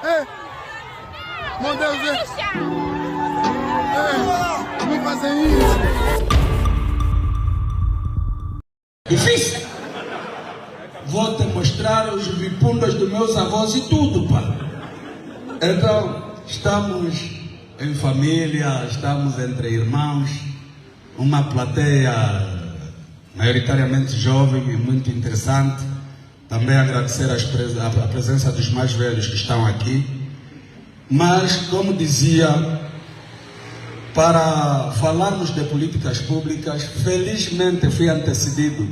Meu Deus, não fazem isso. Difícil. Vou te mostrar os vipundas dos meus avós e tudo, pá. Então, estamos em família, estamos entre irmãos, uma plateia maioritariamente jovem e muito interessante. Também agradecer a presença dos mais velhos que estão aqui. Mas, como dizia, para falarmos de políticas públicas, felizmente fui antecedido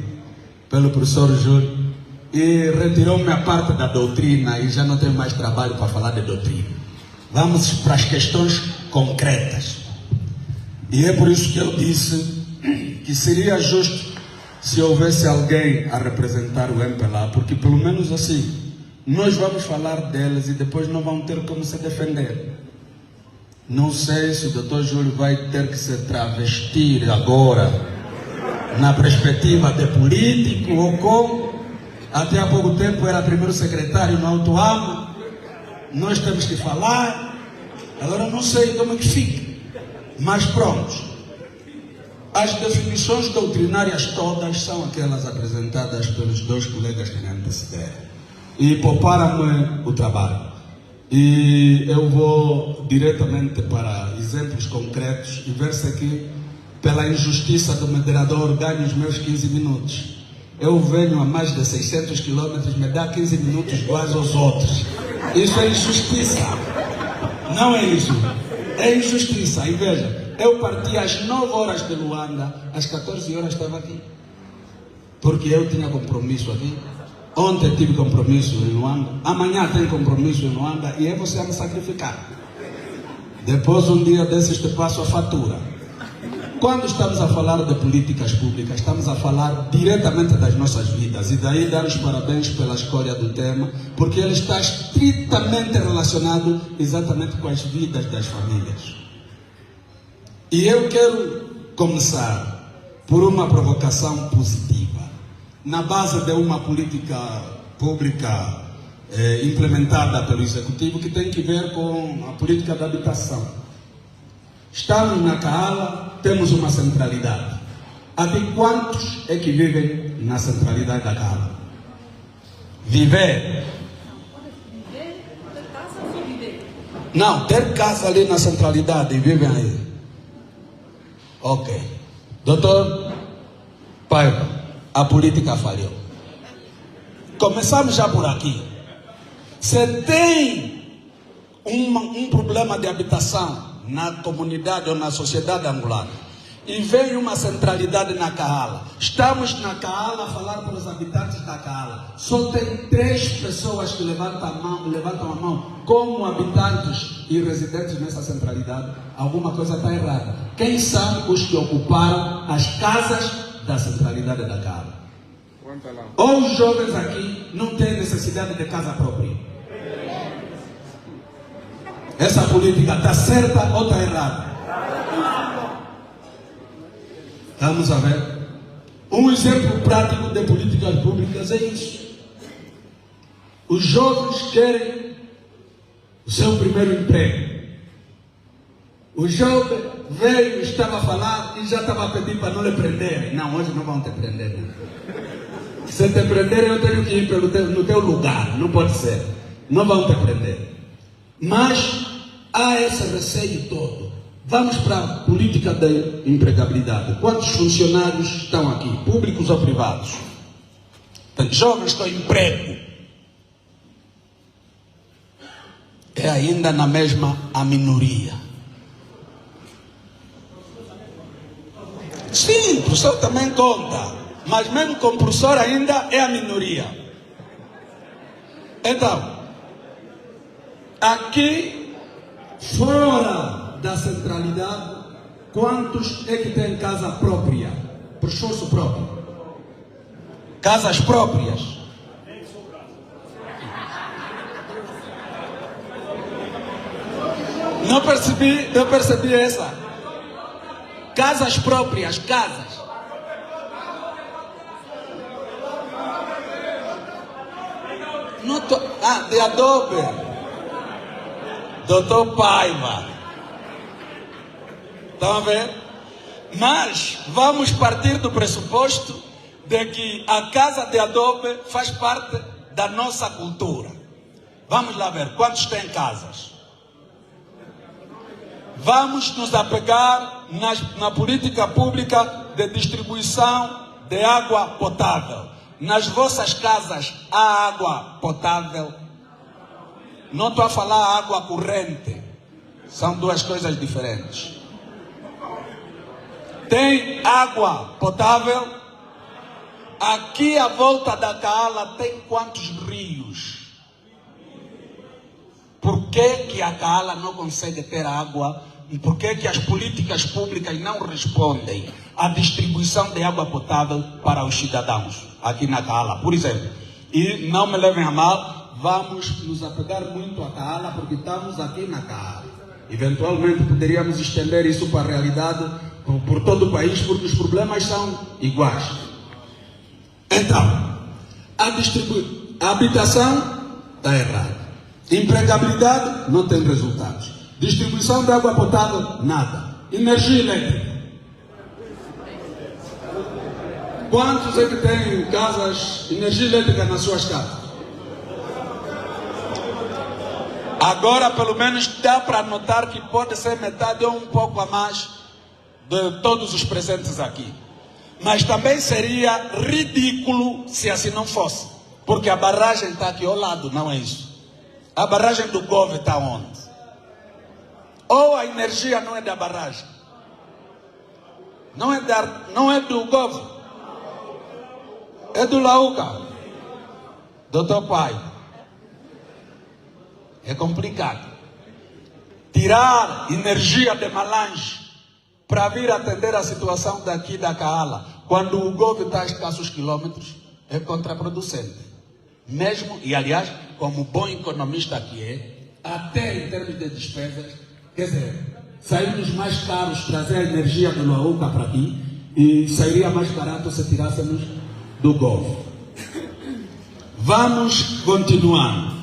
pelo professor Júlio e retirou-me a parte da doutrina e já não tenho mais trabalho para falar de doutrina. Vamos para as questões concretas. E é por isso que eu disse que seria justo se houvesse alguém a representar o MPLA, porque pelo menos assim, nós vamos falar deles e depois não vão ter como se defender. Não sei se o Dr. Júlio vai ter que se travestir agora na perspectiva de político ou como. Até há pouco tempo era primeiro secretário no Alto Ama. Nós temos que falar. Agora não sei como é que fica. Mas pronto. As definições doutrinárias todas são aquelas apresentadas pelos dois colegas que me antecederam. E pouparam-me o trabalho. E eu vou diretamente para exemplos concretos e ver se aqui, pela injustiça do moderador, ganho os meus 15 minutos. Eu venho a mais de 600 quilômetros, me dá 15 minutos iguais aos outros. Isso é injustiça. Não é isso. É injustiça. E veja, eu parti às 9 horas de Luanda, às 14 horas estava aqui. Porque eu tinha compromisso aqui. Ontem tive compromisso em Luanda. Amanhã tenho compromisso em Luanda. E é você a me sacrificar. Depois, um dia desses, te passo a fatura. Quando estamos a falar de políticas públicas, estamos a falar diretamente das nossas vidas. E daí dar os parabéns pela escolha do tema, porque ele está estritamente relacionado exatamente com as vidas das famílias. E eu quero começar por uma provocação positiva, na base de uma política pública implementada pelo Executivo, que tem que ver com a política da habitação. Estamos na Kahala, temos uma centralidade. Até quantos é que vivem na centralidade da Kahala? Viver? Não, ter casa ali na centralidade e vivem aí. Ok. Doutor Paiva, a política falhou. Começamos já por aqui. Você tem um problema de habitação na comunidade ou na sociedade angolana e vem uma centralidade na Kahala. Estamos na Kahala a falar para os habitantes da Kahala. Só tem 3 pessoas que levantam a mão como habitantes e residentes nessa centralidade. Alguma coisa está errada. Quem são os que ocuparam as casas da centralidade da Kahala? Ou os jovens aqui não têm necessidade de casa própria? Essa política está certa ou está errada? Vamos a ver. Um exemplo prático de políticas públicas é isso. Os jovens querem o seu primeiro emprego. O jovem veio, estava a falar e já estava a pedir para não lhe prenderem. Não, hoje não vão te prender. Não. Se te prenderem, eu tenho que ir no teu lugar. Não pode ser. Não vão te prender. Mas há esse receio todo. Vamos para a política da empregabilidade. Quantos funcionários estão aqui, públicos ou privados? Tem jovens com emprego. É ainda na mesma a minoria. Sim, o professor também conta. Mas mesmo com o professor ainda é a minoria. Então, aqui, fora da centralidade, quantos é que têm casa própria, por esforço próprio? Casas próprias. Não percebi essa. Casas próprias, casas. Não tô, de adobe. Doutor Paiva. Estão a ver? Mas vamos partir do pressuposto de que a casa de adobe faz parte da nossa cultura. Vamos lá ver quantos têm casas. Vamos nos apegar na política pública de distribuição de água potável. Nas vossas casas há água potável? Não estou a falar água corrente. São duas coisas diferentes. Tem água potável? Aqui à volta da Kaala tem quantos rios? Por que a Kaala não consegue ter água? E por que as políticas públicas não respondem à distribuição de água potável para os cidadãos aqui na Kaala, por exemplo? E não me levem a mal, vamos nos apegar muito à Kaala porque estamos aqui na Kaala. Eventualmente poderíamos estender isso para a realidade por todo o país, porque os problemas são iguais. Então, a habitação está errada. Empregabilidade não tem resultados. Distribuição de água potável, nada. Energia elétrica. Quantos é que têm casas, energia elétrica nas suas casas? Agora, pelo menos, dá para notar que pode ser metade ou um pouco a mais de todos os presentes aqui. Mas também seria ridículo se assim não fosse. Porque a barragem está aqui ao lado, não é isso? A barragem do Gove está onde? Ou a energia não é da barragem? Não é do Gove? É do Lauca? Doutor Pai? É complicado. Tirar energia de Malange para vir atender a situação daqui da Kaala, quando o Gove está a escassos quilômetros, é contraproducente. Mesmo, e aliás, como bom economista que é, até em termos de despesas, quer dizer, sairia mais caros trazer a energia do Lauca para aqui e sairia mais barato se tirássemos do Gove. Vamos continuar.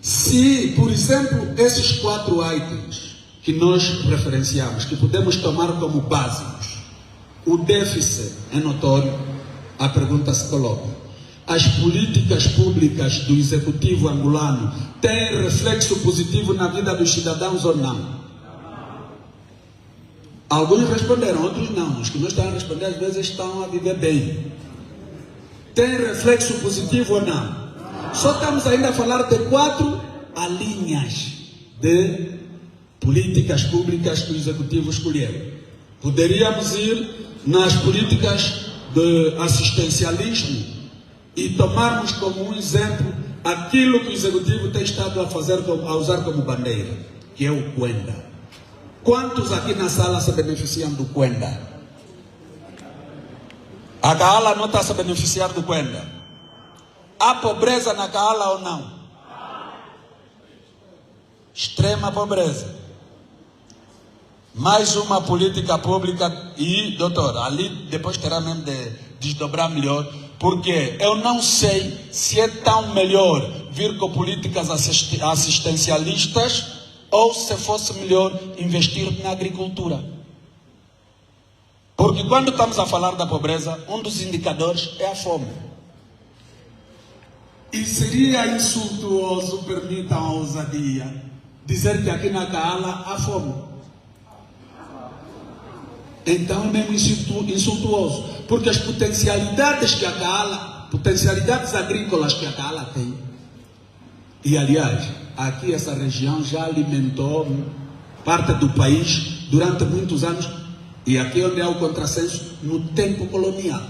Se, por exemplo, esses 4 itens que nós referenciamos, que podemos tomar como básicos, o déficit é notório, a pergunta se coloca: as políticas públicas do executivo angolano têm reflexo positivo na vida dos cidadãos ou não? Alguns responderam, outros não. Os que não estão a responder às vezes estão a viver bem. Tem reflexo positivo ou não? Só estamos ainda a falar de 4 linhas de políticas públicas que o executivo escolheu. Poderíamos ir nas políticas de assistencialismo e tomarmos como um exemplo aquilo que o executivo tem estado a fazer, a usar como bandeira, que é o Kwenda. Quantos aqui na sala se beneficiam do Kwenda? A Kaala não está se beneficiar do Kwenda. Há pobreza na Kaala ou não? Extrema pobreza. Mais uma política pública e, doutor, ali depois terá mesmo de desdobrar melhor, porque eu não sei se é tão melhor vir com políticas assistencialistas ou se fosse melhor investir na agricultura. Porque quando estamos a falar da pobreza, um dos indicadores é a fome. E seria insultuoso, permitam a ousadia, dizer que aqui na Kaala há fome. Então é mesmo insultuoso, porque as potencialidades que a Kaala, potencialidades agrícolas que a Kaala tem, e aliás, aqui essa região já alimentou parte do país durante muitos anos, e aqui onde há o contrassenso, no tempo colonial.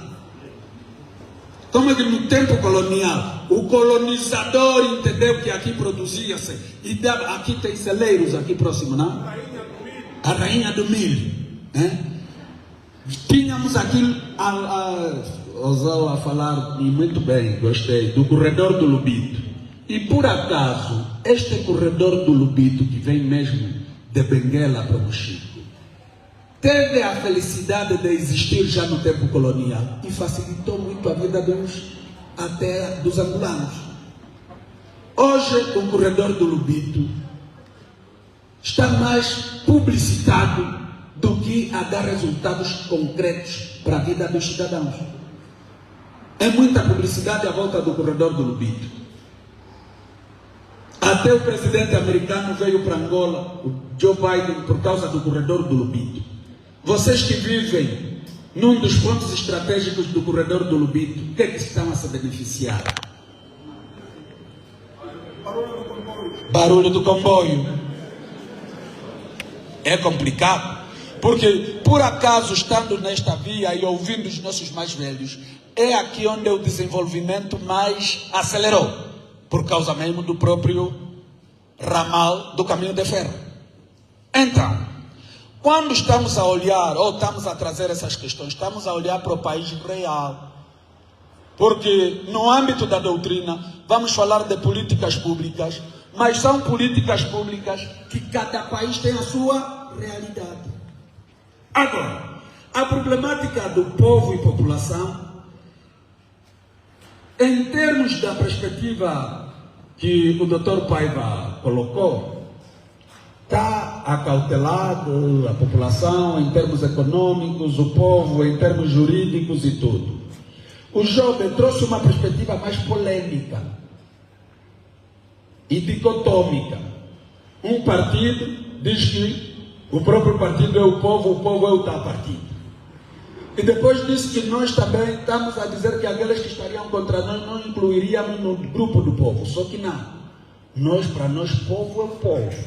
Como é que no tempo colonial o colonizador entendeu que aqui produzia-se, e aqui tem celeiros aqui próximo, não? A rainha do milho. Tínhamos aqui ousou a falar, e muito bem, gostei, do corredor do Lubito. E por acaso, este corredor do Lubito, que vem mesmo de Benguela para o Chico, teve a felicidade de existir já no tempo colonial e facilitou muito a vida dos angolanos. Hoje o corredor do Lubito está mais publicitado do que a dar resultados concretos para a vida dos cidadãos. É muita publicidade à volta do corredor do Lubito. Até o presidente americano veio para Angola, o Joe Biden, por causa do corredor do Lubito. Vocês que vivem num dos pontos estratégicos do corredor do Lubito, o que é que estão a se beneficiar? Barulho do comboio. É complicado, porque por acaso, estando nesta via e ouvindo os nossos mais velhos, é aqui onde o desenvolvimento mais acelerou, por causa mesmo do próprio ramal do caminho de ferro. Então, quando estamos a olhar, ou estamos a trazer essas questões, estamos a olhar para o país real. Porque no âmbito da doutrina, vamos falar de políticas públicas, mas são políticas públicas que cada país tem a sua realidade. Agora, a problemática do povo e população, em termos da perspectiva que o Dr. Paiva colocou, está acautelado a população em termos econômicos, o povo em termos jurídicos e tudo. O jovem trouxe uma perspectiva mais polêmica e dicotômica. Um partido diz que o próprio partido é o povo é o tal partido. E depois disse que nós também estamos a dizer que aqueles que estariam contra nós não incluiríamos no grupo do povo. Só que não. Para nós, povo é o povo.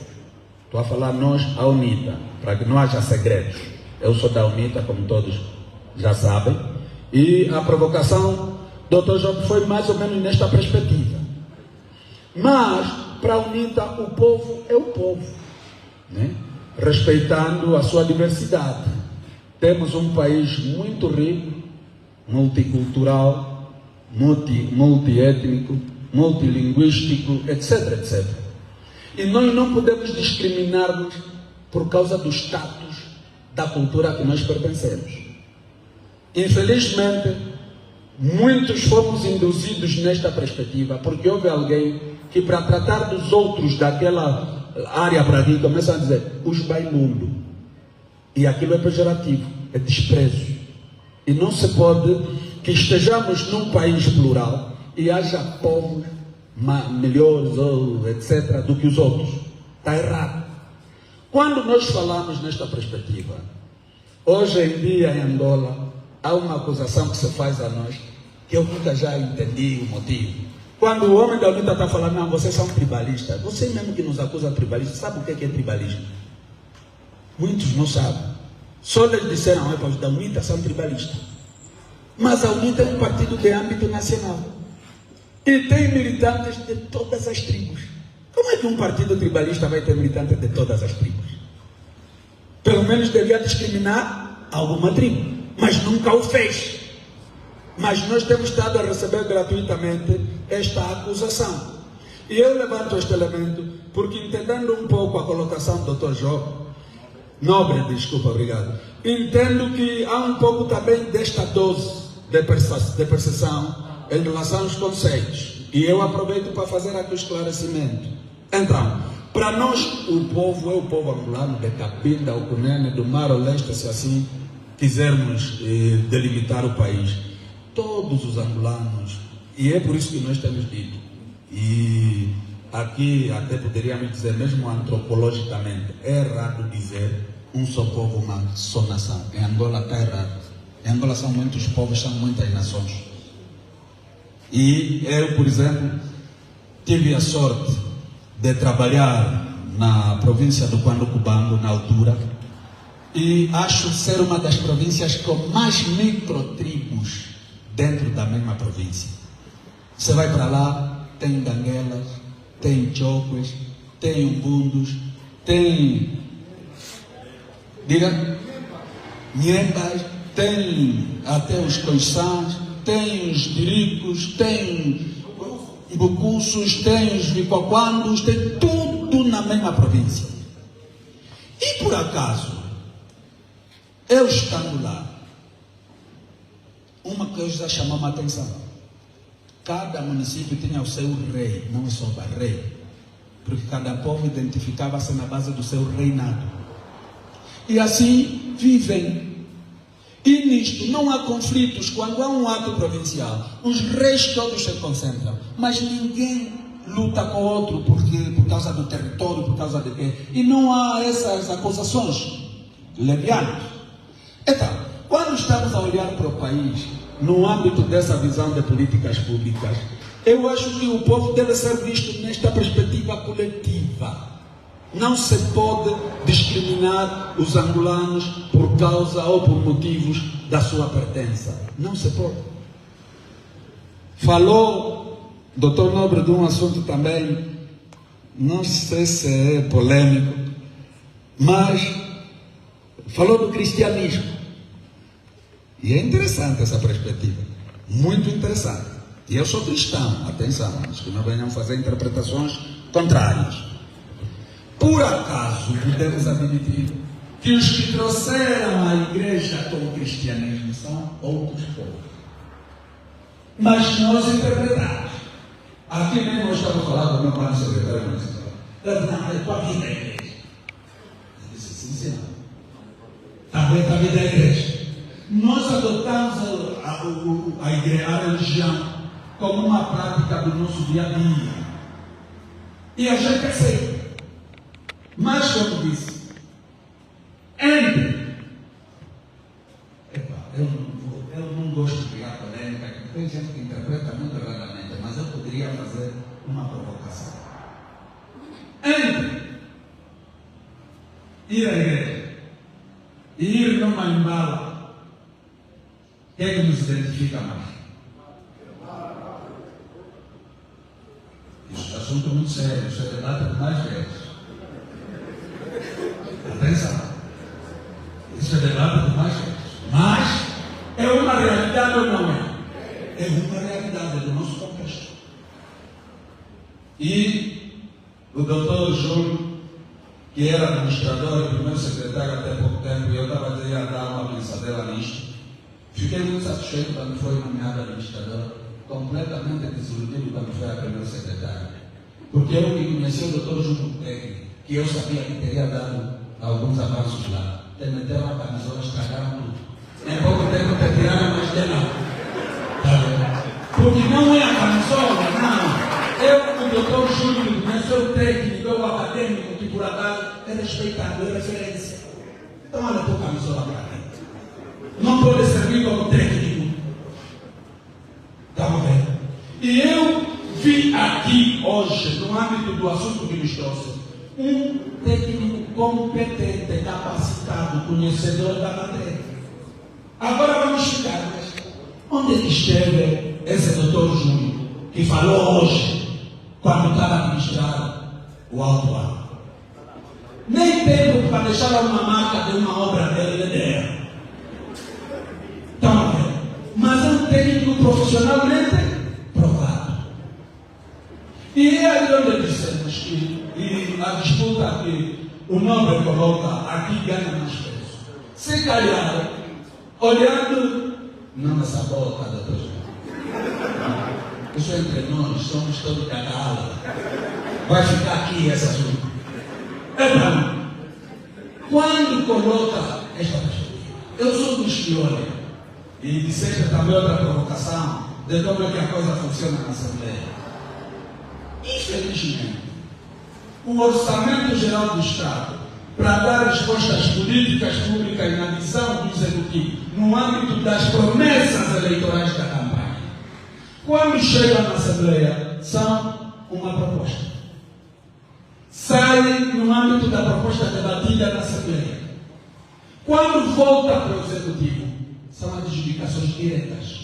Estou a falar nós, a UNITA, para que não haja segredos. Eu sou da UNITA, como todos já sabem. E a provocação do Dr. Job foi mais ou menos nesta perspectiva. Mas, para a UNITA, o povo é o povo, né? Respeitando a sua diversidade. Temos um país muito rico, multicultural, multiétnico, multilinguístico, etc, etc. E nós não podemos discriminar-nos por causa do status da cultura a que nós pertencemos. Infelizmente, muitos fomos induzidos nesta perspectiva, porque houve alguém que, para tratar dos outros daquela área para aqui, começa a dizer, os baimundo. E aquilo é pejorativo, é desprezo. E não se pode que estejamos num país plural e haja povos melhores, ou etc., do que os outros. Está errado. Quando nós falamos nesta perspectiva, hoje em dia em Angola, há uma acusação que se faz a nós, que eu nunca já entendi o motivo. Quando o homem da UNITA está falando, não, vocês são tribalistas. Você mesmo que nos acusa de tribalistas, sabe o que é tribalismo? Muitos não sabem. Só lhes disseram, os da UNITA são tribalistas. Mas a UNITA é um partido de âmbito nacional. E tem militantes de todas as tribos. Como é que um partido tribalista vai ter militantes de todas as tribos? Pelo menos devia discriminar alguma tribo, mas nunca o fez. Mas nós temos estado a receber gratuitamente esta acusação. E eu levanto este elemento porque, entendendo um pouco a colocação do Dr. Nobre, desculpa, obrigado. Entendo que há um pouco também desta dose de percepção em relação aos conceitos. E eu aproveito para fazer aqui o esclarecimento. Então, para nós, o povo é o povo angolano, de Cabinda, o Cunene, do Mar ao Leste, se assim quisermos delimitar o país. Todos os angolanos, e é por isso que nós temos dito, e aqui até poderíamos dizer, mesmo antropologicamente, é errado dizer um só povo, uma só nação. Em Angola está errado. Em Angola são muitos povos, são muitas nações. E eu, por exemplo, tive a sorte de trabalhar na província do Quando-Cubango, na altura, e acho ser uma das províncias com mais microtribos dentro da mesma província. Você vai para lá, tem ganguelas, tem choques, tem umbundos, tem nhembas, tem até os coixãs, tem os diricos, tem bucuços, tem os vicoquandos, tem tudo na mesma província. E por acaso, eu estando lá, uma coisa chamou a atenção. cada município tinha o seu rei, não só o rei, porque cada povo identificava-se na base do seu reinado. E assim vivem. E nisto não há conflitos. Quando há um ato provincial, os reis todos se concentram, mas ninguém luta com o outro por causa do território, por causa de quê? E não há essas acusações levianas. Então, quando estamos a olhar para o país, no âmbito dessa visão de políticas públicas, eu acho que o povo deve ser visto nesta perspectiva coletiva. Não se pode discriminar os angolanos por causa ou por motivos da sua pertença. Não se pode. Falou, doutor Nobre, de um assunto também, não sei se é polêmico, mas falou do cristianismo. E é interessante essa perspectiva. Muito interessante. E eu sou cristão, atenção, mas que não venham fazer interpretações contrárias. Por acaso, podemos admitir que os que trouxeram a igreja com o cristianismo são outros povos. Mas nós interpretamos. Aqui mesmo eu estava falando com o meu pai secretário municipal. Não, é tua vida a igreja. Eu disse, sim, senhor. Também a vida da igreja. Nós adotamos a religião como uma prática do nosso dia a dia. E a gente aceita. Mas, como disse, eu não gosto de criar polêmica, tem gente que interpreta muito erradamente, mas eu poderia fazer uma provocação. Entre ir à igreja e ir numa embala, quem é que nos identifica mais? Isso é um assunto muito sério, isso é debate por mais vezes. Atenção, isso é debate por mais vezes. Mas é uma realidade ou não é? É uma realidade do nosso contexto. E o doutor Júlio, que era administrador e primeiro secretário até pouco tempo, e eu estava a dar uma pensadela nisto, fiquei muito satisfeito quando foi nomeado administrador, completamente desiludido quando foi a primeiro secretário. Porque eu que conheci o doutor Júlio Tegui, que eu sabia que teria dado alguns avanços lá, meteram a camisola, estragaram tudo. Em pouco tempo te tiraram mais de lá. Porque não é a camisola, não. Eu, o doutor Júlio, meu técnico, eu acadêmico, que por acaso é respeitado, é referência. Então olha a tua camisola para dentro. Não pode servir como técnico. Estão vendo? E eu vi aqui hoje, no âmbito do assunto que nos trouxe, um técnico competente, capacitado, conhecedor da matéria. Agora vamos ficar, mas onde é que esteve esse doutor Júlio, que falou hoje, quando estava a administrar o Alto Ar? Nem tempo para deixar uma marca de uma obra dele dela. Estão vendo? Mas é um técnico profissionalmente provado. E é aí onde dissemos que a disputa que o Nobre coloca aqui ganha mais peso. Se calhar, olhando, não nessa boca, doutor João. Isso é entre nós, somos todos da gala. Vai ficar aqui esse assunto. Então, quando coloca esta perspectiva, eu sou dos que olham, e disseste também outra provocação, de como é que a coisa funciona na Assembleia. Infelizmente, o Orçamento Geral do Estado, para dar resposta às políticas públicas na visão do Executivo, no âmbito das promessas eleitorais da campanha, quando chegam na Assembleia, são uma proposta. Saem no âmbito da proposta debatida na Assembleia. Quando volta para o Executivo, são adjudicações diretas.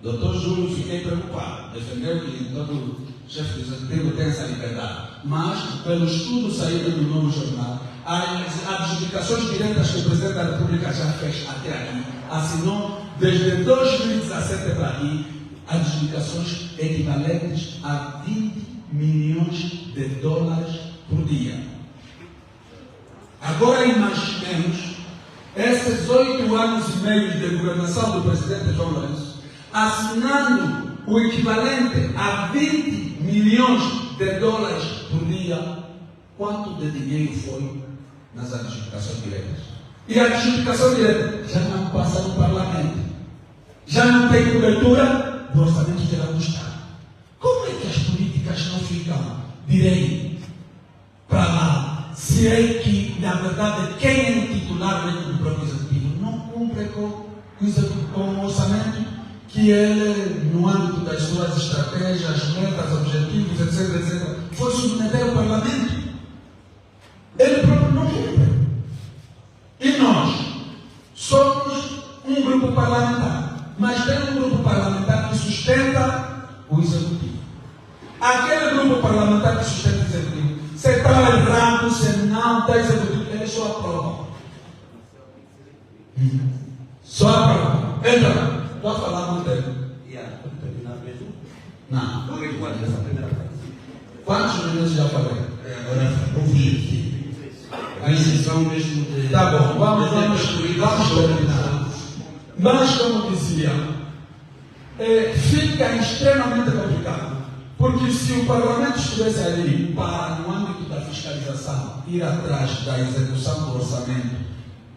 Doutor Júlio, fiquei preocupado. Defendeu que todo chefe do Executivo tem essa liberdade. Mas, pelo estudo saído do Novo Jornal, as adjudicações diretas que o Presidente da República já fez até aqui, assinou desde 2017 para aqui, adjudicações equivalentes a 20 milhões de dólares por dia. Agora imaginemos esses 8 anos e meio de governação do presidente João Lourenço, assinando o equivalente a 20 milhões de dólares por dia, quanto de dinheiro foi nas adjudicações diretas? E a adjudicação direta já não passa no parlamento, já não tem cobertura do orçamento geral do Estado. Como é que as políticas não ficam direito para lá, se é que, na verdade, quem é o titular dentro do próprio executivo não cumpre com o orçamento que ele, no âmbito das suas estratégias, metas, objetivos, etc., foi submeter ao parlamento? Ele próprio não cumpre. E nós somos um grupo parlamentar, mas tem um grupo parlamentar que sustenta o executivo. Aquele grupo parlamentar que sustenta o executivo, se está errado, se não está executivo, ele só aprova. Só aprova. Então, estou a falar muito tempo. Não. Quantos minutos já falei? Agora confio. A exceção mesmo de. Tá bom, vamos terminar. Mas, como dizia, fica extremamente complicado. Porque se o parlamento estivesse ali para, no âmbito da fiscalização, ir atrás da execução do orçamento,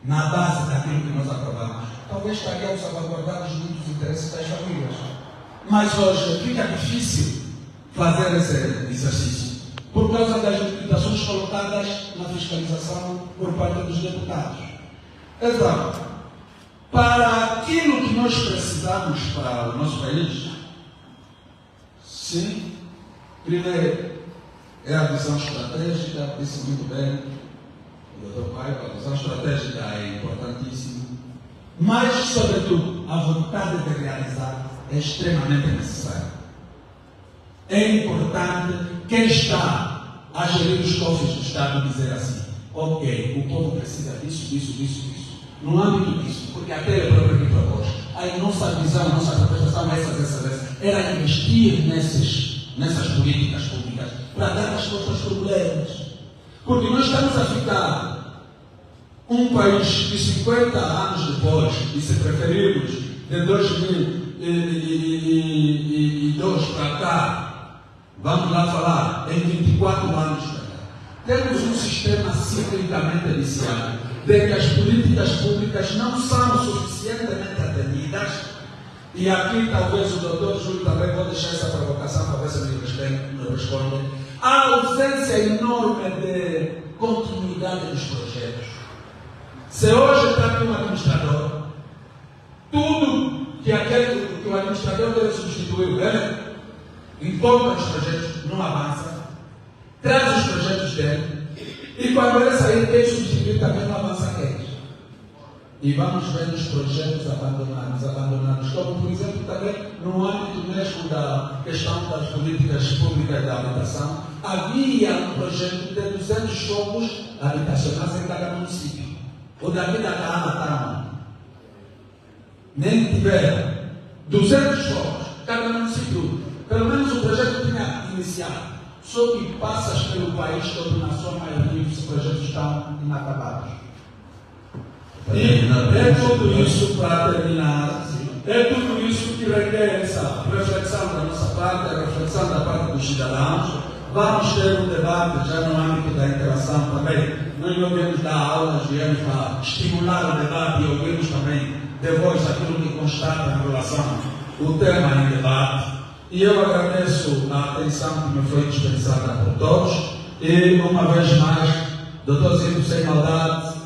na base daquilo que nós aprovamos, talvez estaríamos salvaguardados muitos interesses das famílias. Mas hoje fica difícil fazer esse exercício, por causa das limitações colocadas na fiscalização por parte dos deputados. Então, para aquilo que nós precisamos para o nosso país, sim, primeiro é a visão estratégica, disse muito bem o doutor Paiva, a visão estratégica é importantíssima, mas, sobretudo, a vontade de realizar é extremamente necessária. É importante quem está a gerir os cofres do Estado dizer assim: ok, o povo precisa disso. No âmbito disso, porque até ele próprio que propôs, a nossa visão, a nossa proposta é essa, era investir nessas políticas públicas para dar resposta aos problemas. Porque nós estamos a ficar um país de 50 anos depois, e se preferirmos de 2002 para cá, vamos lá falar, em 24 anos para cá, temos um sistema ciclicamente iniciado de que as políticas públicas não são suficientemente atendidas, e aqui talvez o doutor Júlio também vou deixar essa provocação para ver se me responde, a ausência enorme de continuidade dos projetos. Se hoje está aqui um administrador, tudo que o administrador deve substituir dele, em todos os projetos, não avança, traz os projetos dele, e quando ele sair, quem substituir também não avança aqueles. E vamos ver os projetos abandonados, como por exemplo também no âmbito mesmo da questão das políticas públicas da habitação, havia um projeto de 200 fogos habitacionais em cada município. O daqui da Cana nem tiveram 200 fogos, cada município, pelo menos o projeto tinha iniciado. Só que passas pelo país todo, na sua maioria, os projetos estão inacabados. E é tudo isso para terminar, é tudo isso que requer essa reflexão da nossa parte, a reflexão da parte dos cidadãos. Vamos ter um debate já no âmbito da interação também. Nós não viemos dar aulas, viemos para estimular o debate e ouvirmos também de voz aquilo que constata em relação ao tema em debate. E eu agradeço a atenção que me foi dispensada por todos. E, uma vez mais, doutor Zito, sem maldade,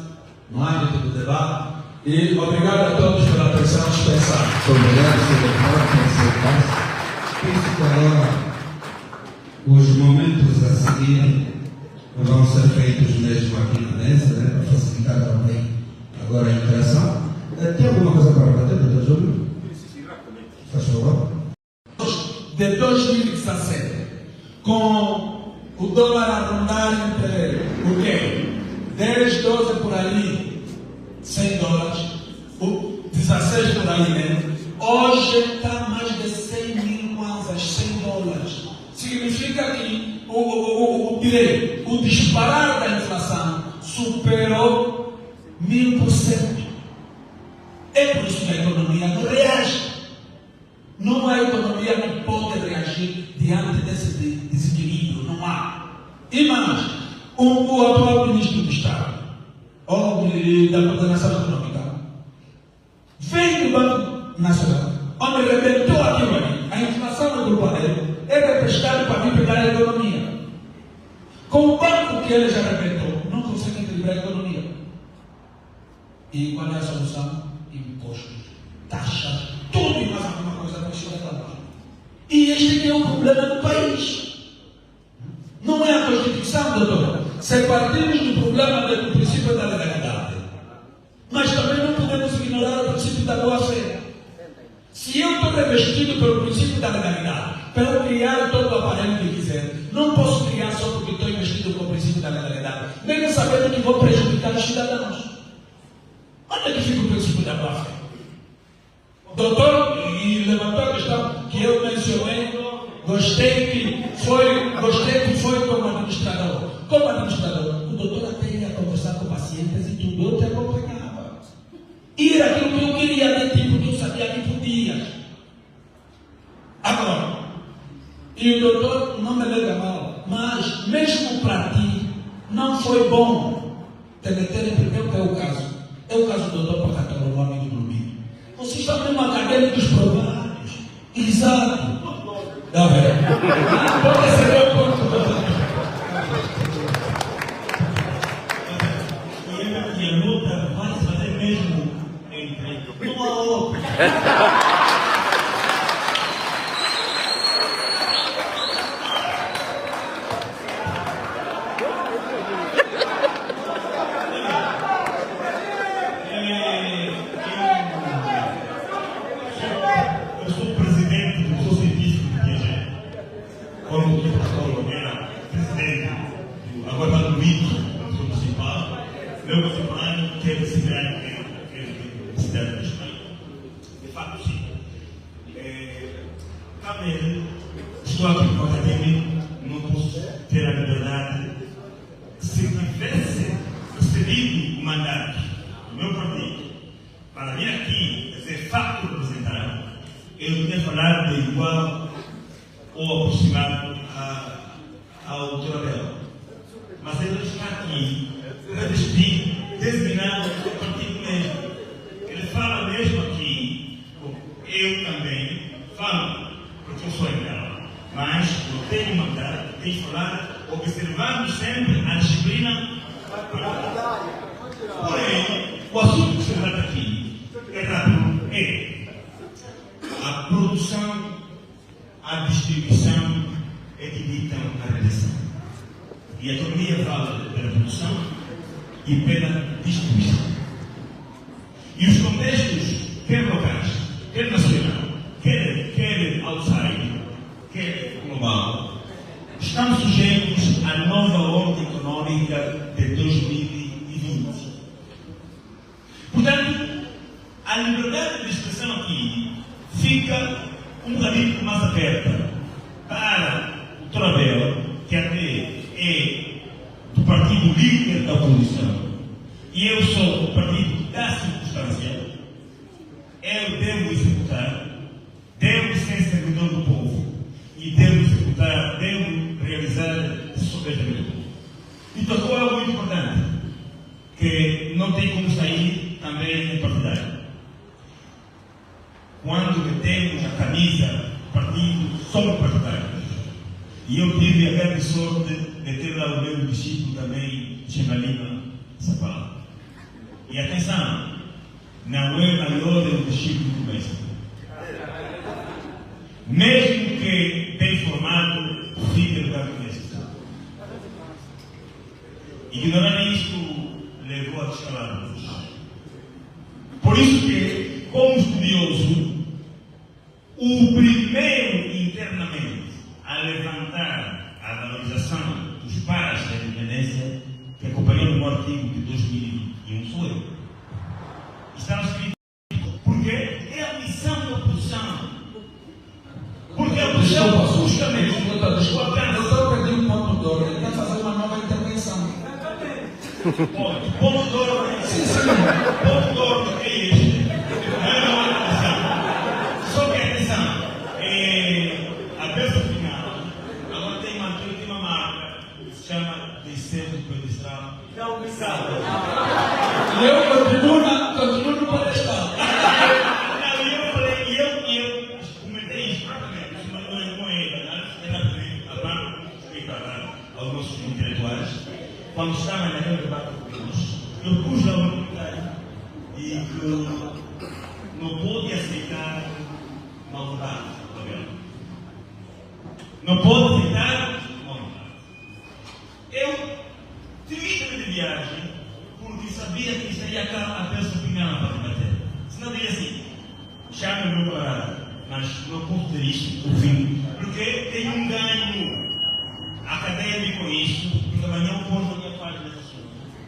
no âmbito do debate. E obrigado a todos pela atenção dispensada. Obrigado, Sr. Deputado, pelo seu passo. Penso que agora os momentos a seguir vão ser feitos mesmo aqui na mesa, para facilitar também agora a interação. Tem alguma coisa para bater, doutor Júlio? Faz favor. De 2017, com o dólar a rondar entre o quê? 10, 12 por ali, 100 dólares, o 16 por ali mesmo. Hoje está mais de 100 mil kwanzas, 100 dólares. Significa que o disparar da inflação superou 1000%. É por isso que a economia não reage. Não é a economia que E mais, o atual ministro do Estado, ou da Coordenação Econômica, veio do Banco Nacional, onde rebentou aquilo ali. A inflação do grupo dele é pescado para vir pegar a economia. Com o banco que ele já arrebentou, não consegue equilibrar a economia. E qual é a solução? Impostos, taxas, tudo e mais alguma coisa para chegar lá. E este é o problema do país. Não é a Constituição, doutora. Se partimos do problema do princípio da legalidade, mas também não podemos ignorar o princípio da boa-fé. Se eu estou revestido pelo princípio da legalidade, para eu criar todo o aparelho que quiser, não posso criar só porque estou investido com o princípio da legalidade, mesmo sabendo que vou prejudicar os cidadãos. Onde é que fica o princípio da boa-fé? Doutor, e levantou a questão que eu mencionei, gostei que foi como administrador. Como administrador, o doutor até ia conversar com pacientes e tudo, eu te acompanhava. E era aquilo que eu queria de ti, porque eu sabia que podia. Agora, e o doutor não me leva mal, mas mesmo para ti, não foi bom te meter em primeiro que é o caso. É o caso do doutor Pacatolo, o amigo do Lubino. Vocês estão mesmo acadêmicos provados. Exato. Está vendo? Pode ser o ponto do E a luta vai se fazer mesmo entre uma a outra. Eu sou presidente do Museu Científico de Piaget, como o Dr. era presidente do agora do MIT, do Museu Municipal. Meu contemporâneo teve esse grande cidade da Espanha. De facto, sim. Também estou aqui no acadêmico, não posso ter a liberdade. Se tivesse recebido o mandato do meu partido para vir aqui, ser facto representado, eu devia falar de igual ou aproximado ao Dr. Abel. Mas ele está aqui, revestido, designado do partido mesmo. Ele fala mesmo aqui, eu também falo, porque eu sou igual, mas eu tenho mandado, tenho que falar, observando sempre a disciplina. Porém, o assunto que se trata aqui é rápido, é a produção, a distribuição é que ditam a redação. E a economia vale pela produção e pela distribuição. E os contextos, quer locais, quer nacional, quer outside, quer global, estão sujeitos à nova ordem econômica de 2020. Portanto, a liberdade de expressão aqui fica um bocadinho mais aberta para o Dr. Abel, que até é do partido líder da oposição, e eu sou do partido da circunstância. Eu devo executar, devo ser servidor do povo e devo executar, devo realizar soberanamente. E tocou algo muito importante, que não tem como sair também em partidário. Quando metemos a camisa do partido, somos partidários. E eu tive a grande sorte de ter lá o meu discípulo também, Xemalima Sapala. E atenção, não é maior do discípulo do mestre. Mesmo que bem formado, fica da mestre. Ignorar isto levou a descalar-nos. Por isso que, como estudioso, o primeiro internamente a levantar a valorização dos pares da independência, que acompanhou no meu artigo de 2021, sou eu. Está escrito porque é a missão da oposição. Porque a oposição justamente eu perdi um ponto de ordem, quer fazer uma nova intervenção. ponto de ordem. Ponto de ordem é este. Não é uma intervenção. Só que atenção, a peça final agora tem uma marca que se chama de centro de pedestral. Não me sabe. Eu continuo no pedestal. Eu falei, eu comentei isso propriamente, isso não é com ele, era a banco e para aos nossos intelectuais. Quando estava naquele debate com eu pus lá um comentário e que não pode aceitar maldade, não pode aceitar maldade. Eu tive de viagem porque sabia que estaria cá a peça opinião para debater. Senão diria assim, chame o meu camarada, mas não posso dizer isso, no fim, porque tem um ganho acadêmico com isso, porque amanhã eu posso a minha página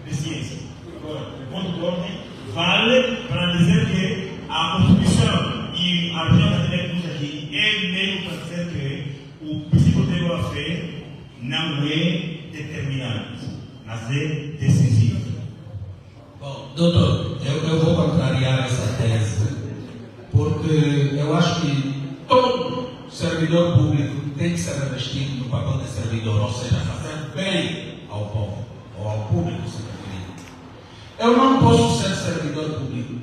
de ciência. Agora, o ponto de ordem vale para dizer que a Constituição e a reunião da direita aqui é meio para dizer que o princípio da boa-fé não é determinante, mas é decisivo. Bom, doutor, eu vou contrariar essa tese, porque eu acho que todo servidor público tem que ser revestido no papel de servidor, ou seja, fazer bem ao povo, ou ao público, se preferir. Eu não posso ser servidor público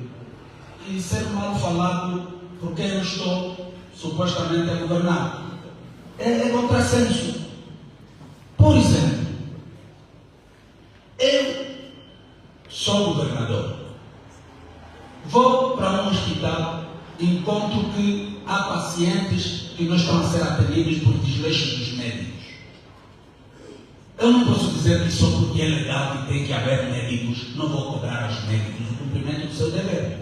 e ser mal falado porque eu estou supostamente a governar. É contrassenso. Por exemplo, eu sou governador. Vou para um hospital, encontro que há pacientes que não estão a ser atendidos por desleixo dos médicos. Eu não posso dizer que só porque é legal que tem que haver médicos, não vou cobrar aos médicos o cumprimento do seu dever.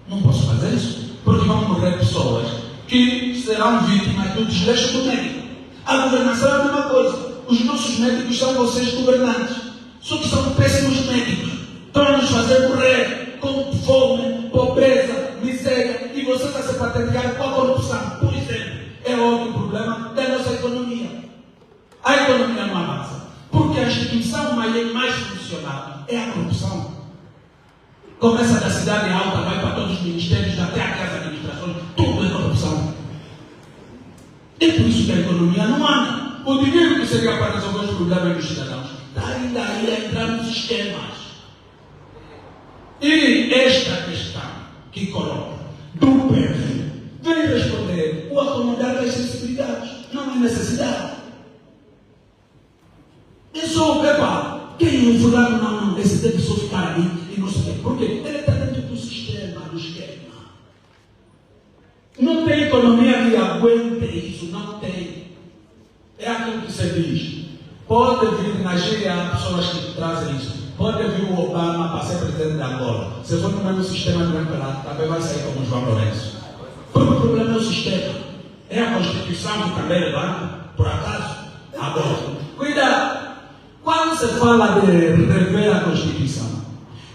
Não posso fazer isso, porque vão morrer pessoas que serão vítimas do desleixo do médico. A governação é a mesma coisa. Os nossos médicos são vocês governantes, só que são péssimos médicos. Estão a nos fazer morrer com fome, pobreza, miséria, e vocês a se patentear com a corrupção. Por exemplo, é óbvio o problema da nossa economia. A economia não avança, porque a instituição mais funcional é a corrupção. Começa da cidade alta, vai para todos os ministérios, até aqui as administrações, tudo é corrupção. É por isso que a economia não anda. O dinheiro que seria para resolver os problemas dos cidadãos está ainda aí a entrar nos sistemas. E esta questão que coloca do perfil vem responder o acomodar das sensibilidades. Não é necessidade. É só, quem o fulano não, esse deve só ficar ali e não sei o quê. Por quê? Ele está dentro do sistema, do esquema. Não tem economia que aguente isso, não tem. É aquilo que se diz. Pode vir na Gíria pessoas que trazem isso. Pode vir o Obama para ser presidente da Angola. Se for no mesmo sistema do MPLA, também vai sair como João Lourenço. Porque o problema é o sistema. É a Constituição que também levanta, por acaso. Agora, cuidado. Quando se fala de rever a Constituição,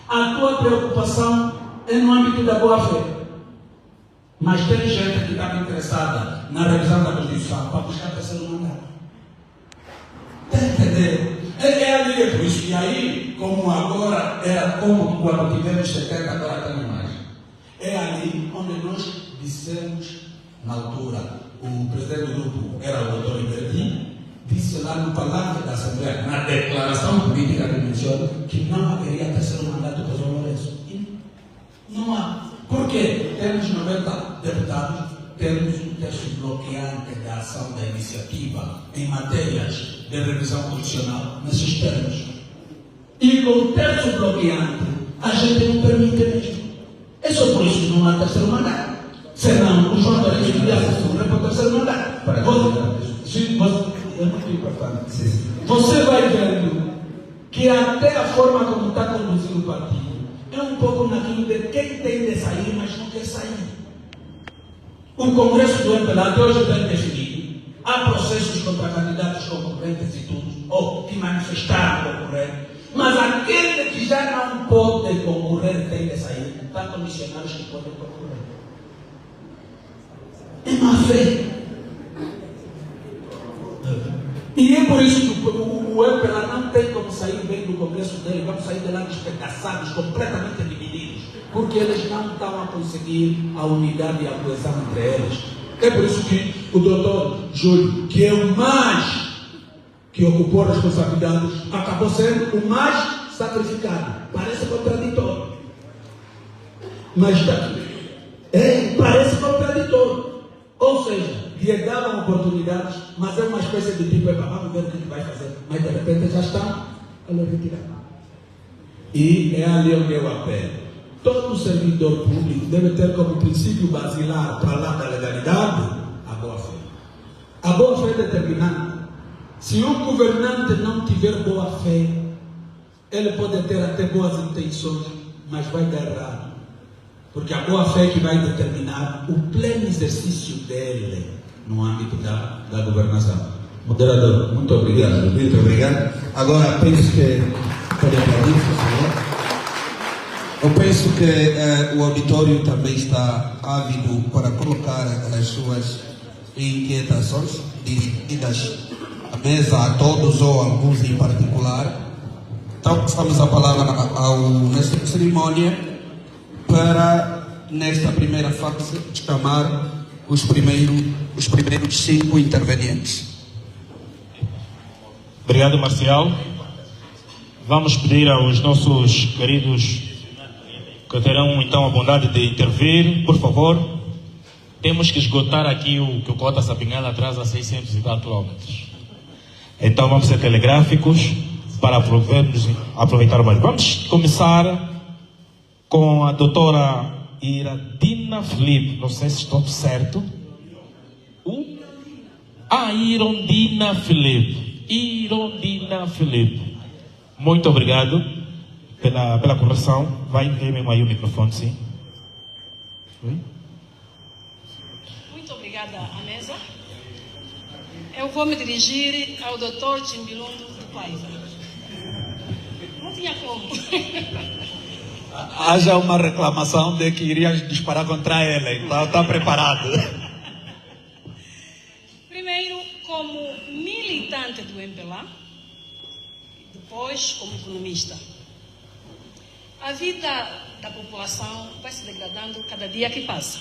a tua preocupação é no âmbito da boa-fé. Mas tem gente que está interessada na revisão da Constituição para buscar terceiro mandato. Está entendendo? É ali, é por isso. E aí, como agora, era como quando tivemos 70, agora temos mais. É ali onde nós dissemos, na altura, o presidente do grupo era o doutor Libertin, disse lá no palácio da Assembleia, na declaração política que menciona, que não haveria terceiro mandato para João Lourenço. Não há. Por quê? Temos 90 deputados, temos um texto bloqueante da ação da iniciativa em matérias de revisão constitucional nesses termos. E com o texto bloqueante, a gente não permite mesmo. É só por isso que não há terceiro mandato. Senão, o João Lourenço iria se para o terceiro mandato. Você vai vendo que até a forma como está conduzido o partido é um pouco naquilo de quem tem de sair, mas não quer sair. O Congresso do MPLA até hoje bem definido. Há processos contra candidatos concorrentes e tudo, ou que manifestaram concorrer. Mas aquele que já não pode concorrer tem de sair. Está condicionado que podem concorrer. É má fé. E é por isso que o MPLA não tem como sair bem do Congresso dele. Vamos sair de lá despedaçados, completamente divididos, porque eles não estão a conseguir a unidade e a coesão entre eles. É por isso que o doutor Júlio, que é o mais que ocupou responsabilidades, acabou sendo o mais sacrificado. Parece contraditório. Mas parece contraditório. Ou seja, lhe davam oportunidades, mas é uma espécie de tipo, vamos ver o que vai fazer. Mas de repente já estão a lhe retirar. E é ali onde eu apelo. Todo servidor público deve ter como princípio basilar, para lá da legalidade, a boa-fé. A boa-fé é determinante. Se um governante não tiver boa-fé, ele pode ter até boas intenções, mas vai dar errado. Porque a boa-fé é que vai determinar o pleno exercício dele no âmbito da governação. Moderador, muito obrigado. Muito obrigado. Agora, penso que, pode aplaudir, por favor. Eu penso que o auditório também está ávido para colocar as suas inquietações dirigidas à mesa, a todos ou a alguns em particular. Então, passamos a palavra ao mestre de cerimônia para, nesta primeira fase, chamar os primeiros 5 intervenientes. Obrigado, Marcial. Vamos pedir aos nossos queridos que terão então a bondade de intervir, por favor. Temos que esgotar aqui o que o Cota Sapinhala atrasa 600 e tal quilômetros. Então vamos ser telegráficos para aproveitar mais. Vamos começar com a doutora Irandina Filipe. Não sei se estou certo. Irondina Filipe. Irondina Filipe. Muito obrigado pela correção. Vai ver mesmo aí o microfone, sim. Muito obrigada à mesa. Eu vou me dirigir ao Dr. Timbilundo do Paiva. Não tinha como. Haja uma reclamação de que irias disparar contra ela, então está preparado. Primeiro, como militante do MPLA, depois como economista. A vida da população vai se degradando cada dia que passa.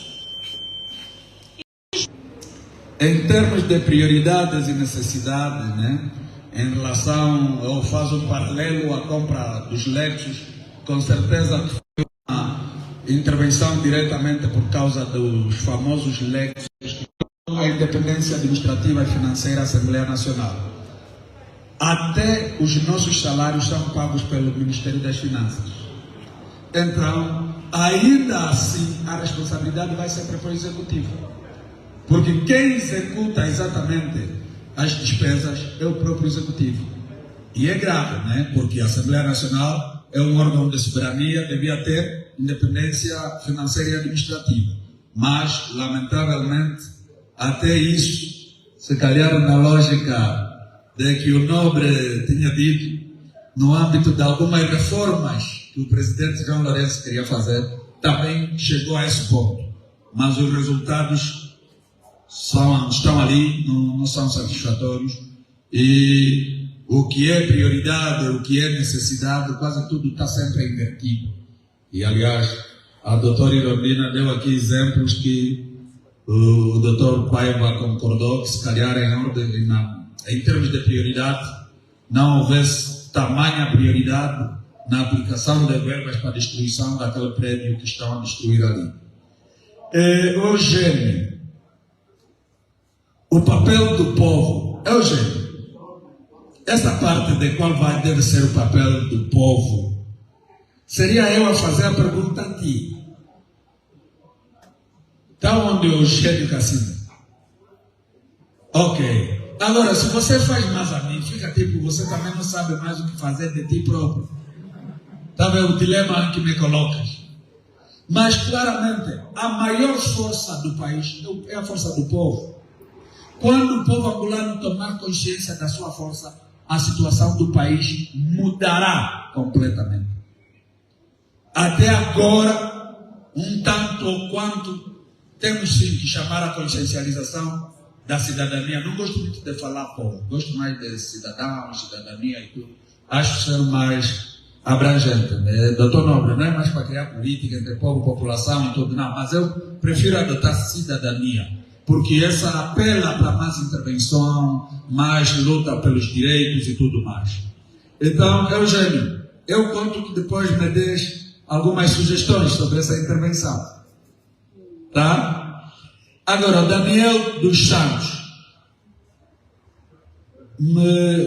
Em termos de prioridades e necessidades, né? Em relação, eu faço um paralelo à compra dos leitos, com certeza que foi uma intervenção diretamente por causa dos famosos leitos, a independência administrativa e financeira da Assembleia Nacional. Até os nossos salários são pagos pelo Ministério das Finanças. Então, ainda assim, a responsabilidade vai sempre para o Executivo. Porque quem executa exatamente as despesas é o próprio Executivo. E é grave, né? Porque a Assembleia Nacional é um órgão de soberania, devia ter independência financeira e administrativa. Mas, lamentavelmente, até isso, se calhar na lógica de que o Nobre tinha dito, no âmbito de algumas reformas que o presidente João Lourenço queria fazer, também chegou a esse ponto. Mas os resultados estão ali, não são satisfatórios. E o que é prioridade, o que é necessidade, quase tudo está sempre invertido. E, aliás, a doutora Irondina deu aqui exemplos que o doutor Paiva concordou que, se calhar, em termos de prioridade, não houvesse tamanha prioridade na aplicação de verbas para a destruição daquele prédio que estão a destruir ali. Eugênio, o papel do povo. Eugênio, essa parte de qual deve ser o papel do povo, seria eu a fazer a pergunta a ti. Está onde o Eugênio Cassino? Ok. Agora, se você faz mais a mim, fica tipo, você também não sabe mais o que fazer de ti próprio. Está vendo o dilema em que me colocas? Mas, claramente, a maior força do país é a força do povo. Quando o povo angolano tomar consciência da sua força, a situação do país mudará completamente. Até agora, um tanto ou quanto, temos sim que chamar a consciencialização da cidadania. Não gosto muito de falar povo, gosto mais de cidadão, cidadania e tudo. Acho ser mais abrangente. Doutor Nobre, não é mais para criar política entre povo, população e tudo, não. Mas eu prefiro adotar cidadania. porque essa apela para mais intervenção, mais luta pelos direitos e tudo mais. Então, Eugênio, eu conto que depois me des algumas sugestões sobre essa intervenção. Tá? Agora, Daniel dos Santos.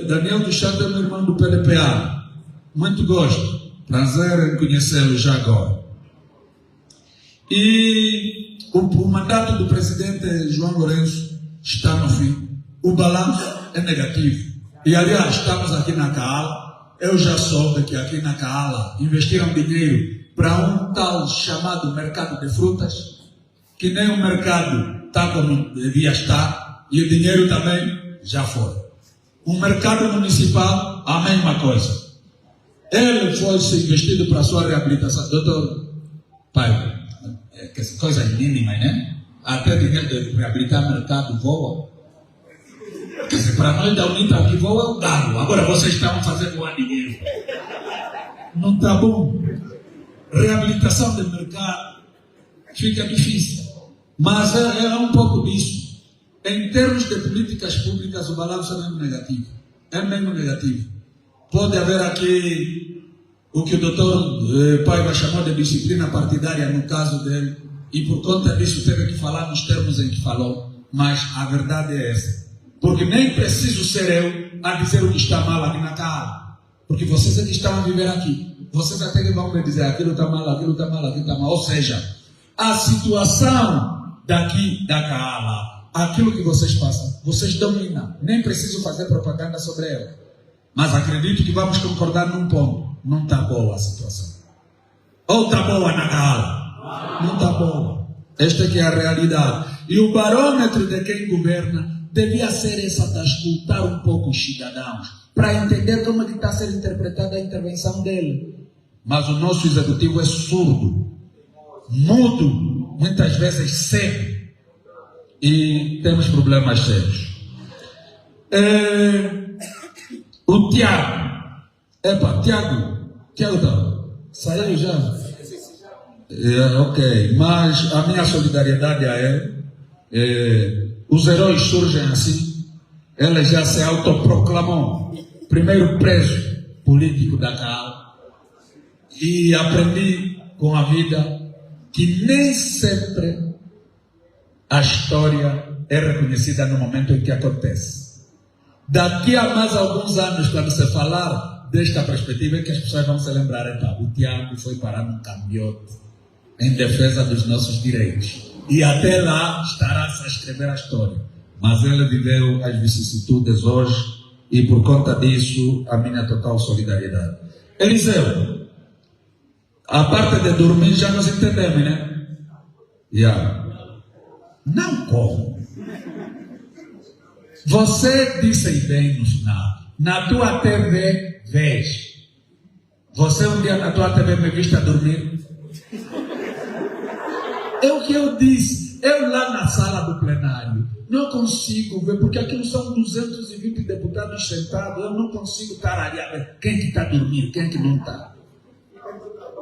Daniel dos Santos é meu irmão do PDPA. Muito gosto. Prazer em conhecê-lo já agora. E o mandato do presidente João Lourenço está no fim. O balanço é negativo. E, aliás, estamos aqui na Kaala. Eu já soube que aqui na Kaala investiram dinheiro para um tal chamado mercado de frutas, que nem o mercado está como devia estar, e o dinheiro também já foi. O mercado municipal, a mesma coisa. Ele foi ser investido para a sua reabilitação. Doutor, pai, coisas mínimas, né? Até dinheiro de reabilitar mercado voa. Quer dizer, para nós da UNITA que voa é o galo. Agora vocês estão fazendo voar dinheiro. Não está bom. Reabilitação de mercado fica difícil. Mas é um pouco disso. Em termos de políticas públicas, o balanço é mesmo negativo. É mesmo negativo. Pode haver aqui o que o doutor Paiva chamou de disciplina partidária no caso dele, e por conta disso teve que falar nos termos em que falou, mas a verdade é essa. Porque nem preciso ser eu a dizer o que está mal aqui na Kaala, porque vocês é que estão a viver aqui. Vocês até que vão me dizer aquilo está mal, aquilo está mal, aquilo está mal. Ou seja, a situação daqui da Kaala, aquilo que vocês passam, vocês dominam. Nem preciso fazer propaganda sobre ela. Mas acredito que vamos concordar num ponto. Não está boa a situação. Ou está boa na Kaala? Não está boa. Esta é que é a realidade. E o barômetro de quem governa devia ser essa de escutar um pouco os cidadãos, para entender como é que está a ser interpretada a intervenção dele. Mas o nosso executivo é surdo, mudo, muitas vezes cego. E temos problemas sérios. O Tiago. Tiago tá. Saiu já? Ok. Mas a minha solidariedade a ele. Os heróis surgem assim. Ele já se autoproclamou primeiro preso político da Kaala. E aprendi com a vida que nem sempre a história é reconhecida no momento em que acontece. Daqui a mais alguns anos, quando se falar desta perspectiva, é que as pessoas vão se lembrar, o Tiago foi parar num campeonato em defesa dos nossos direitos. E até lá estará-se a escrever a história. Mas ele viveu as vicissitudes hoje, e por conta disso, a minha total solidariedade. Eliseu, a parte de dormir já nos entendemos, né? Não como. Você disse bem no final. Na tua TV, vês. Você um dia na tua TV me viste a dormir? É o que eu disse. Eu lá na sala do plenário não consigo ver, porque aqui são 220 deputados sentados. Eu não consigo estar ali a ver quem que está dormindo, quem que não está.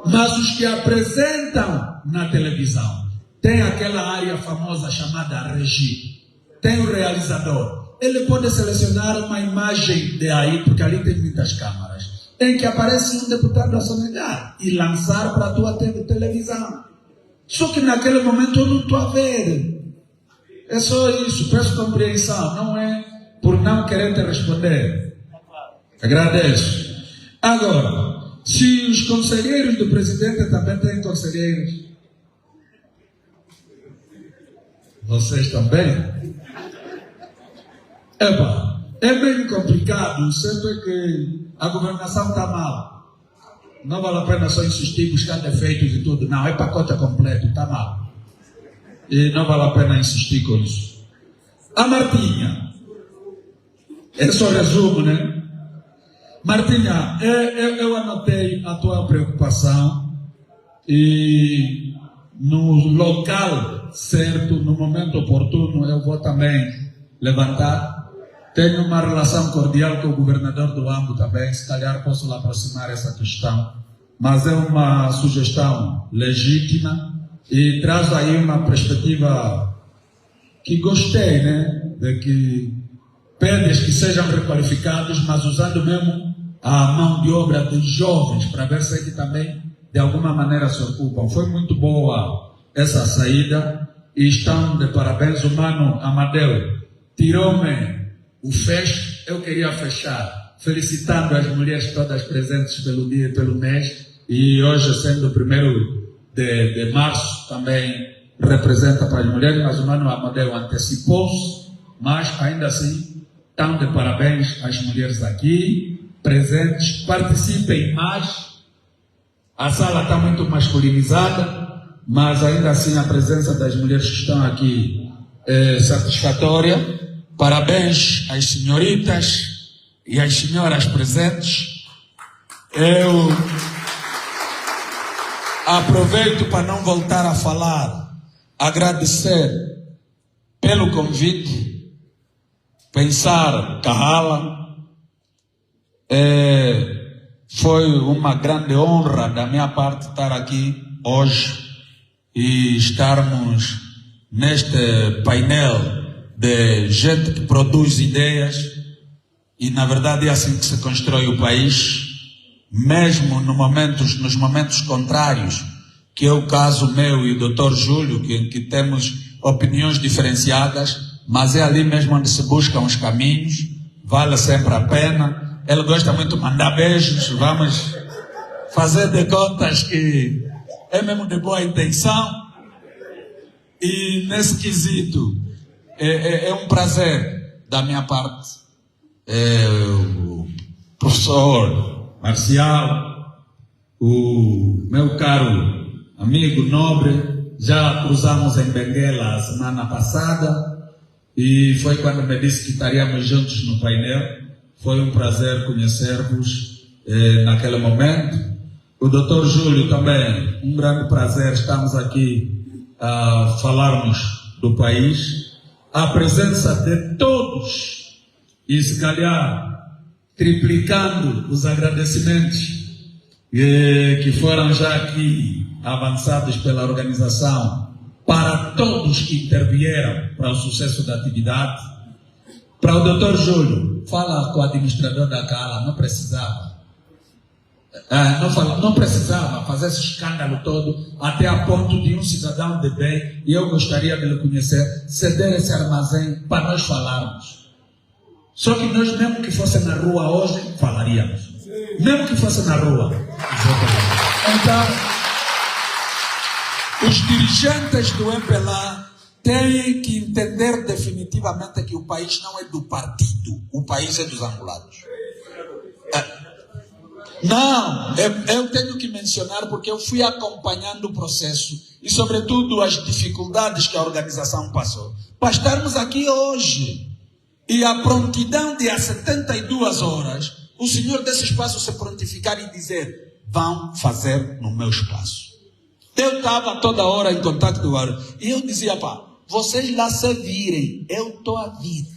Mas os que apresentam na televisão, tem aquela área famosa chamada regi, tem o realizador. Ele pode selecionar uma imagem de aí, porque ali tem muitas câmaras, em que aparece um deputado a sonegar e lançar para a tua televisão. Só que naquele momento eu não estou a ver. É só isso, peço compreensão, não é por não querer te responder. Agradeço. Agora, se os conselheiros do presidente também têm conselheiros, vocês também? É bem complicado. O certo é que a governação está mal. Não vale a pena só insistir, buscar defeitos e tudo. Não, é pacote completo, está mal. E não vale a pena insistir com isso. A Martinha. É só resumo, né? Martinha, eu anotei a tua preocupação e no local certo, no momento oportuno, eu vou também levantar. Tenho uma relação cordial com o governador do Ambo também, se calhar posso aproximar essa questão. Mas é uma sugestão legítima e traz aí uma perspectiva que gostei, né? De que pedem que sejam requalificados, mas usando mesmo a mão de obra dos jovens, para ver se que também de alguma maneira se ocupam. Foi muito boa essa saída e estão de parabéns. O mano Amadeu tirou-me o fecho. Eu queria fechar felicitando as mulheres todas presentes pelo dia e pelo mês, e hoje, sendo o 1º de março, também representa para as mulheres, mas o mano Amadeu antecipou-se, mas ainda assim estão de parabéns as mulheres aqui presentes. Participem mais. A sala está muito masculinizada, mas ainda assim a presença das mulheres que estão aqui é satisfatória. Parabéns às senhoritas e às senhoras presentes. Eu aproveito para não voltar a falar, agradecer pelo convite, pensar Kahala. Foi uma grande honra da minha parte estar aqui hoje e estarmos neste painel de gente que produz ideias, e na verdade é assim que se constrói o país, mesmo nos momentos contrários, que é o caso meu e o Dr. Júlio, que temos opiniões diferenciadas, mas é ali mesmo onde se buscam os caminhos, vale sempre a pena. Ele gosta muito de mandar beijos, vamos fazer de contas que é mesmo de boa intenção, e nesse quesito é um prazer da minha parte. O professor Marcial, o meu caro amigo nobre, já cruzamos em Benguela a semana passada, e foi quando me disse que estaríamos juntos no painel. Foi um prazer conhecer-vos naquele momento. O Dr. Júlio também, um grande prazer, estamos aqui a falarmos do país. A presença de todos, e se calhar triplicando os agradecimentos que foram já aqui avançados pela organização, para todos que intervieram para o sucesso da atividade. Para o Dr. Júlio, fala com o administrador da Kahala, não precisava. Não precisava fazer esse escândalo todo, até a ponto de um cidadão de bem, e eu gostaria de lhe conhecer, ceder esse armazém para nós falarmos. Só que nós, mesmo que fosse na rua hoje, falaríamos. Mesmo que fosse na rua. Então, os dirigentes do MPLA têm que entender definitivamente que o país não é do partido, o país é dos angolanos. Não, eu tenho que mencionar porque eu fui acompanhando o processo e, sobretudo, as dificuldades que a organização passou para estarmos aqui hoje. E a prontidão de há 72 horas, o senhor desse espaço se prontificar e dizer: vão fazer no meu espaço. Eu estava toda hora em contato com o Guarulhos e eu dizia: pá, vocês lá se virem, eu estou a vir.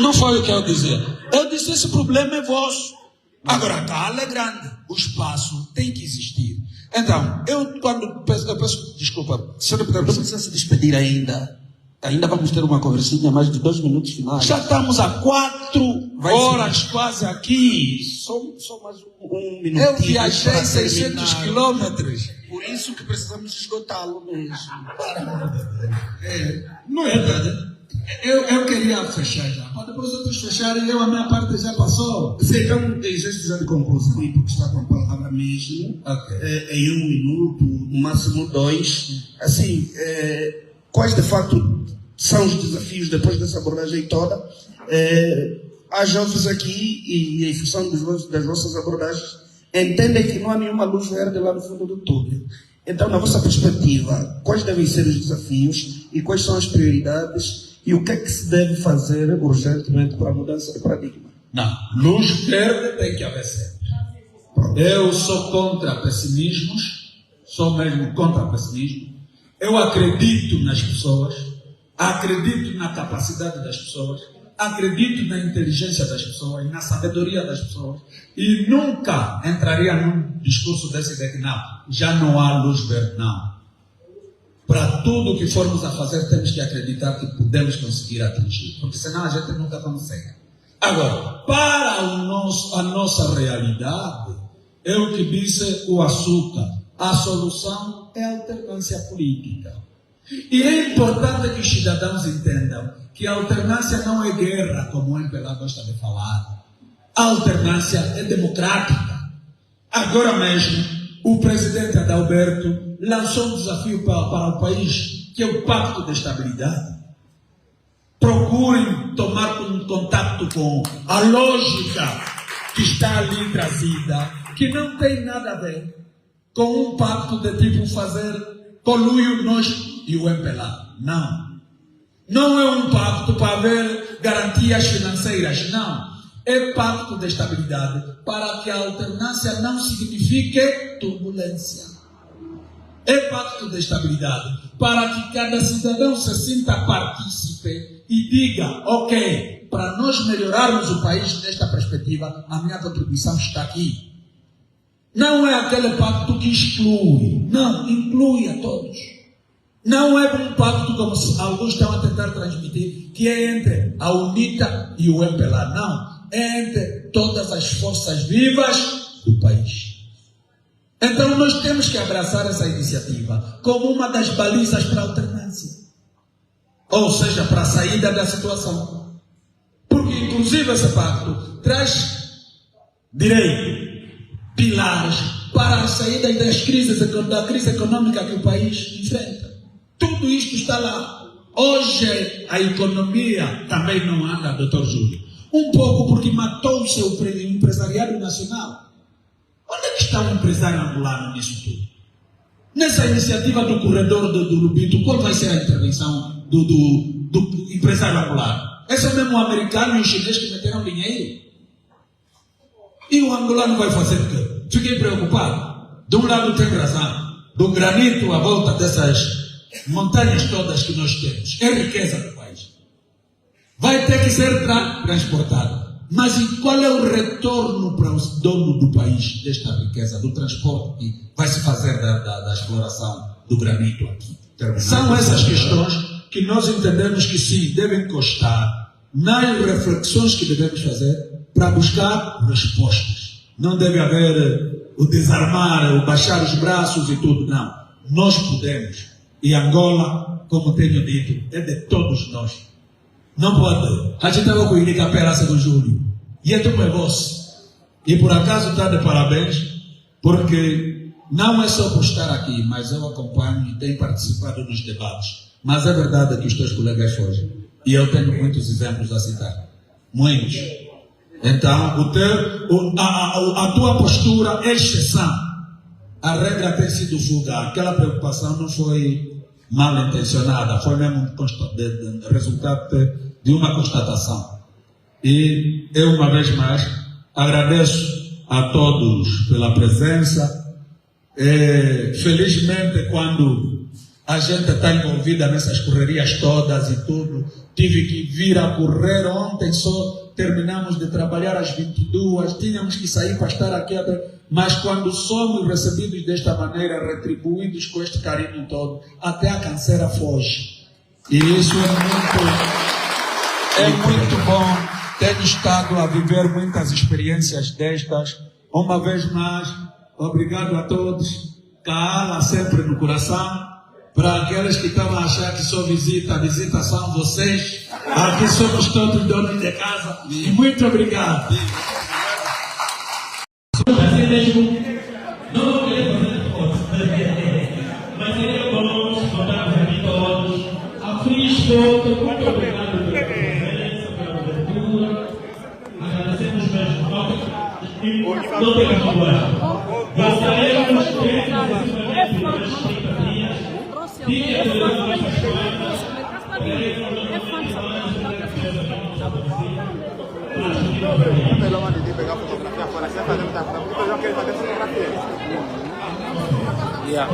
Não foi o que eu dizia. Eu disse: esse problema é vosso. Agora a Kahala é grande, o espaço tem que existir. Então, eu peço desculpa, se eu não precisa se despedir ainda. Ainda vamos ter uma conversinha mais de 2 minutos finais. Já estamos há 4 horas quase aqui. Só mais um minutinho. Eu viajei 600 quilômetros. Por isso que precisamos esgotá-lo mesmo. Não é verdade? Eu queria fechar já. Para depois outros fecharem, a minha parte já passou. Então, gesto já de conclusão, porque está com a palavra mesmo. Okay. Em 1 minuto, no máximo 2. Assim, quais de facto são os desafios depois dessa abordagem toda? Há jovens aqui e em função das vossas abordagens entendem que não há nenhuma luz verde lá no fundo do túnel. Então, na vossa perspectiva, quais devem ser os desafios e quais são as prioridades e o que é que se deve fazer urgentemente para a mudança de paradigma? Não, luz verde tem que haver sempre. Eu sou contra pessimismos, sou mesmo contra pessimismo. Eu acredito nas pessoas, acredito na capacidade das pessoas, acredito na inteligência das pessoas, na sabedoria das pessoas, e nunca entraria num discurso desse de que não, já não há luz verde, não. para tudo que formos a fazer, temos que acreditar que podemos conseguir atingir, porque senão a gente nunca consegue. Agora, para a nossa realidade, é o que disse o Açúcar, a solução é a alternância política. E é importante que os cidadãos entendam que a alternância não é guerra, como o MPLA gosta de falar. A alternância é democrática. Agora mesmo, o presidente Adalberto lançou um desafio para o país, que é o Pacto de Estabilidade. Procurem tomar contato com a lógica que está ali trazida, que não tem nada a ver com um pacto de tipo fazer conluio nós e o MPLA. Não. Não é um pacto para haver garantias financeiras, não. É pacto de estabilidade para que a alternância não signifique turbulência. É pacto de estabilidade para que cada cidadão se sinta partícipe e diga, ok, para nós melhorarmos o país nesta perspectiva, a minha contribuição está aqui. Não é aquele pacto que exclui, não, inclui a todos. Não é um pacto como alguns estão a tentar transmitir, que é entre a UNITA e o MPLA. Não, é entre todas as forças vivas do país. Então nós temos que abraçar essa iniciativa como uma das balizas para a alternância. Ou seja, para a saída da situação. Porque inclusive esse pacto traz direito, pilares para a saída das crises, da crise econômica que o país enfrenta. Tudo isto está lá. Hoje a economia também não anda, doutor Júlio. Um pouco porque matou-se o empresariado nacional. Onde é que está o empresário angolano nisso tudo? Nessa iniciativa do corredor do Lubito, qual vai ser a intervenção do empresário angolano? Esse é mesmo o americano e o chinês que meteram dinheiro. E o angolano vai fazer o quê? Fiquei preocupado. De um lado tem razão. Do granito à volta dessas montanhas todas que nós temos. É riqueza do país. Vai ter que ser transportado. Mas e qual é o retorno para o dono do país desta riqueza, do transporte que vai se fazer da exploração do granito aqui? São essas questões que nós entendemos que sim, devem constar nas reflexões que devemos fazer para buscar respostas. Não deve haver o desarmar, o baixar os braços e tudo, não. Nós podemos. E Angola, como tenho dito, é de todos nós. Não pode. A gente estava com o Inica Peraça do Júlio. E é tudo vosso. E por acaso está de parabéns, porque não é só por estar aqui, mas eu acompanho e tenho participado nos debates. Mas é verdade que os teus colegas fogem. E eu tenho muitos exemplos a citar. Muitos. Então, a tua postura é exceção. A regra tem sido fuga. Aquela preocupação não foi mal intencionada, foi mesmo resultado de uma constatação. E eu, uma vez mais, agradeço a todos pela presença. Felizmente, quando a gente está envolvida nessas correrias todas e tudo, tive que vir a correr ontem, só terminamos de trabalhar às 22, tínhamos que sair para estar aqui, mas quando somos recebidos desta maneira, retribuídos com este carinho todo, até a canseira foge. E isso é muito bom. Tenho estado a viver muitas experiências destas. Uma vez mais, obrigado a todos. Cala sempre no coração. Para aqueles que estavam a achar que só visita são vocês. Aqui somos todos donos de casa. E muito obrigado. Assim mesmo, não queria fazer fotos, mas seria bom contarmos aqui todos. A Frisco, muito obrigado pela presença, pela abertura. Agradecemos mesmo. Não tem que falar. Gostaríamos de ter exclusivamente durante 30 dias. Tinha que levar nossas coisas. Pelo menos de pegar fotografia fora, você fazer muita fotografia, porque eu já quero fazer fotografia. Yeah.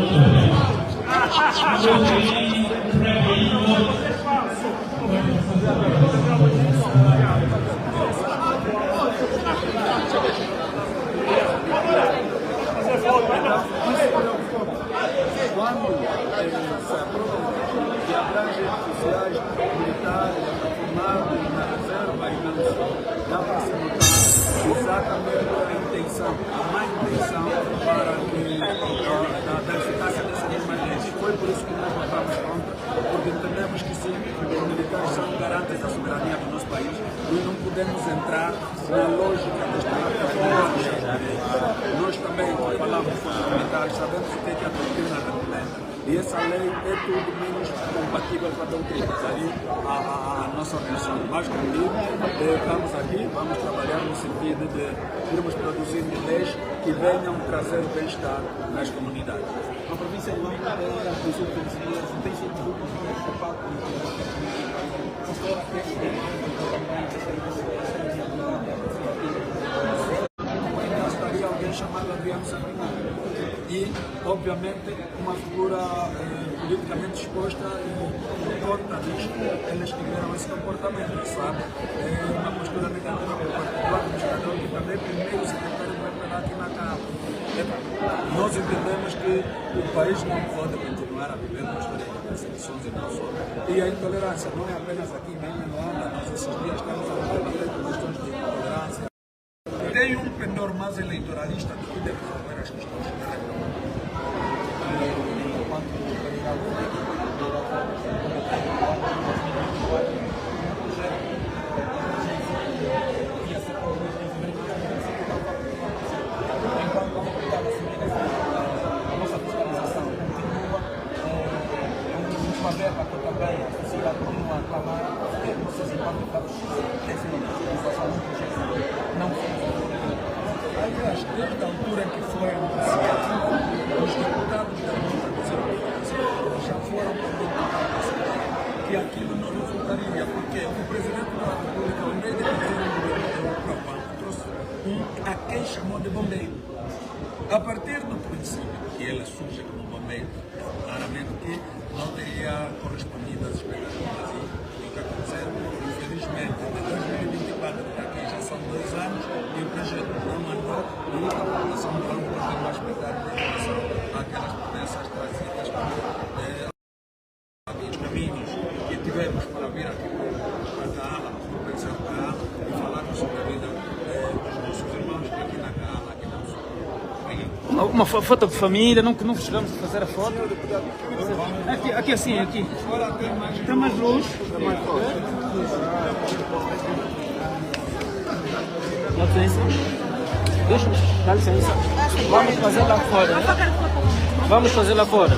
quando se aprova que abrange oficiais militares aprofundados na reserva e na missão, dá para se notar exatamente a intenção, a má intenção para que da eficácia dessa mesma lei. Foi por isso que nós votamos contra, porque entendemos que sim, os militares são garantes da soberania do nosso país e não podemos entrar na lógica desta lei. Nós também, quando falamos com os militares, sabemos o que é a doutrina representa. E essa lei é tudo menos compatível com a doutrina. Daí a nossa organização. Mas, como digo, estamos aqui, vamos trabalhar no sentido de irmos produzir leis que venham trazer bem-estar nas comunidades. A província de Luanda, nos últimos dias, tem sido muito preocupado com estaria alguém chamado Adriano Sanguinário. E, obviamente, uma figura politicamente exposta e por conta disto, eles tiveram esse comportamento, sabe? Uma postura negativa por parte do administrador e também primeiro secretário do MPLA aqui na Cabo. Nós entendemos que o país não pode continuar a viver uma história de perseguições e não só. E a intolerância não é apenas aqui, nem em Luanda, nós esses dias estamos a debater questões de intolerância. Tem um pendor mais eleitoralista do que deve resolver as questões de retorno. A nossa fiscalização continua, uma verba que também a sociedade continua a clamar, porque vocês enquanto essa fiscalização do projeto não foi. Aliás, desde a altura em que foi anunciado, os deputados da Junta de Segurança já foram identificados que aquilo não resultaria, porque o presidente da República, ao invés de fazer um governo próprio, trouxe a quem chamou de bombeiro. A partir do princípio que ele surge como bombeiro, claramente que não teria correspondido às expectativas e o que aconteceu, infelizmente, de 2024 para aqui já são 2 anos e o projeto não andou e a população não continua a esperar em relação àquelas promessas trazidas os caminhos que tivemos para vir aqui para Cala, para pensar Cala e falarmos sobre a vida dos nossos irmãos que aqui na Cala, aqui na Sul. Uma foto de família, não chegamos a fazer a foto. Aqui assim, aqui. Tem mais luz. Dá licença. Dá licença. Vamos fazer lá fora. Vamos fazer lá fora.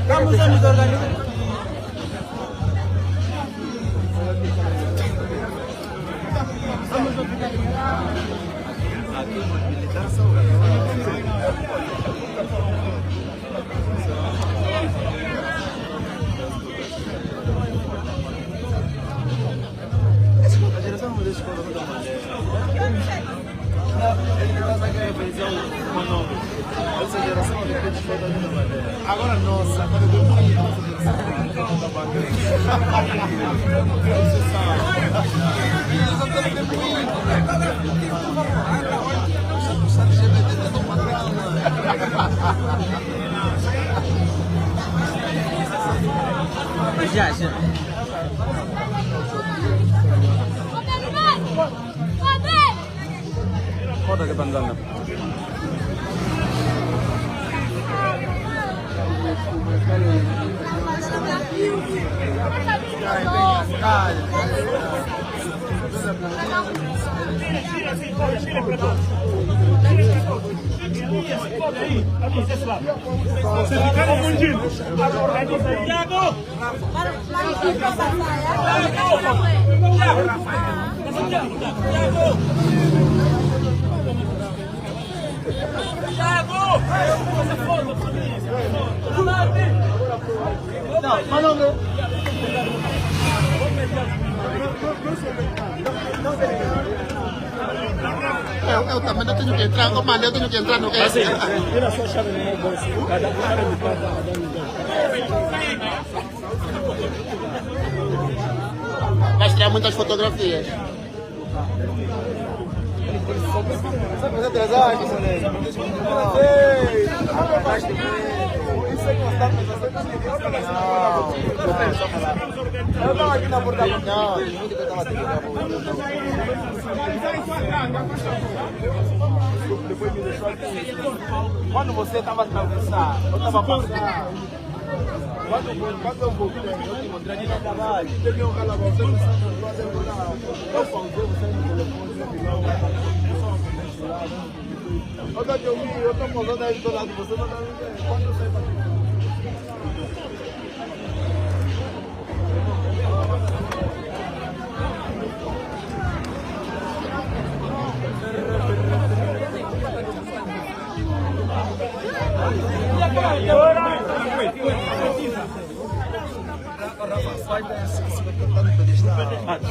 Vamos a nos organizar. Agora nossa, para dormir, da bandeira. Já. Foda que bandana. Eu também não tenho que entrar, oh, mano, eu tenho que entrar no que é. Tira só a chave no meu bolso. Cada me paga, Vai tirar muitas fotografias. Sabe fazer 3 anos, né? Isso é constante, eu estava aqui na porta. Não, muito que eu estava aqui na porta. Depois me deixou aqui. Quando você estava a atravessar, eu estava passando. Quando eu voltei, eu te encontrei ali no trabalho. Teve um cara lá, você não sabe o que fazer. Eu pausei você no telefone, eu estou pausando aí do lado de você, mas quando eu saí para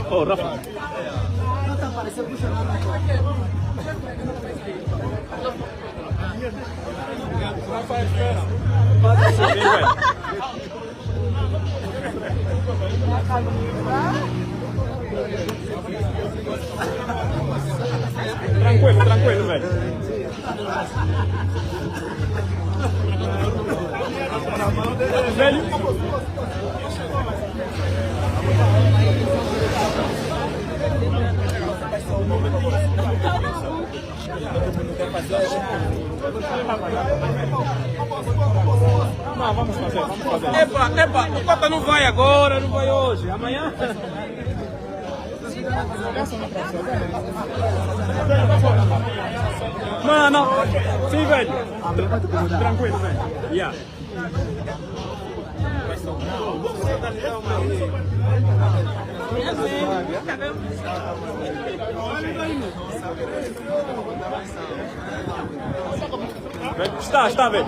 oh, Rafa. não tá parecendo puxa nada. Rafa, espera. Pode subir, velho. Tranquilo, tranquilo, velho. Velho. Não, vamos fazer. Epa, o Copa não vai agora, não vai hoje, amanhã. Não. Sim, velho. Tranquilo, velho. Yeah. Está, velho.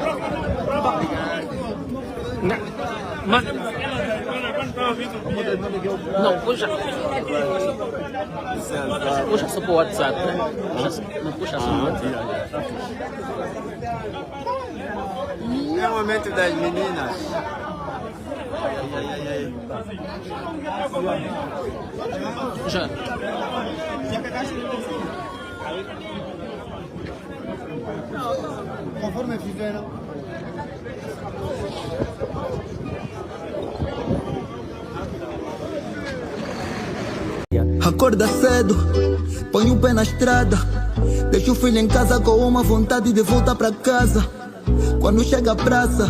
Mas... Não, puxa. Puxa só pro WhatsApp, né? Não puxa só pro WhatsApp. É o momento das meninas. Puxa. Conforme fizeram. Acorda cedo, põe o pé na estrada. Deixa o filho em casa com uma vontade de voltar pra casa. Quando chega a praça,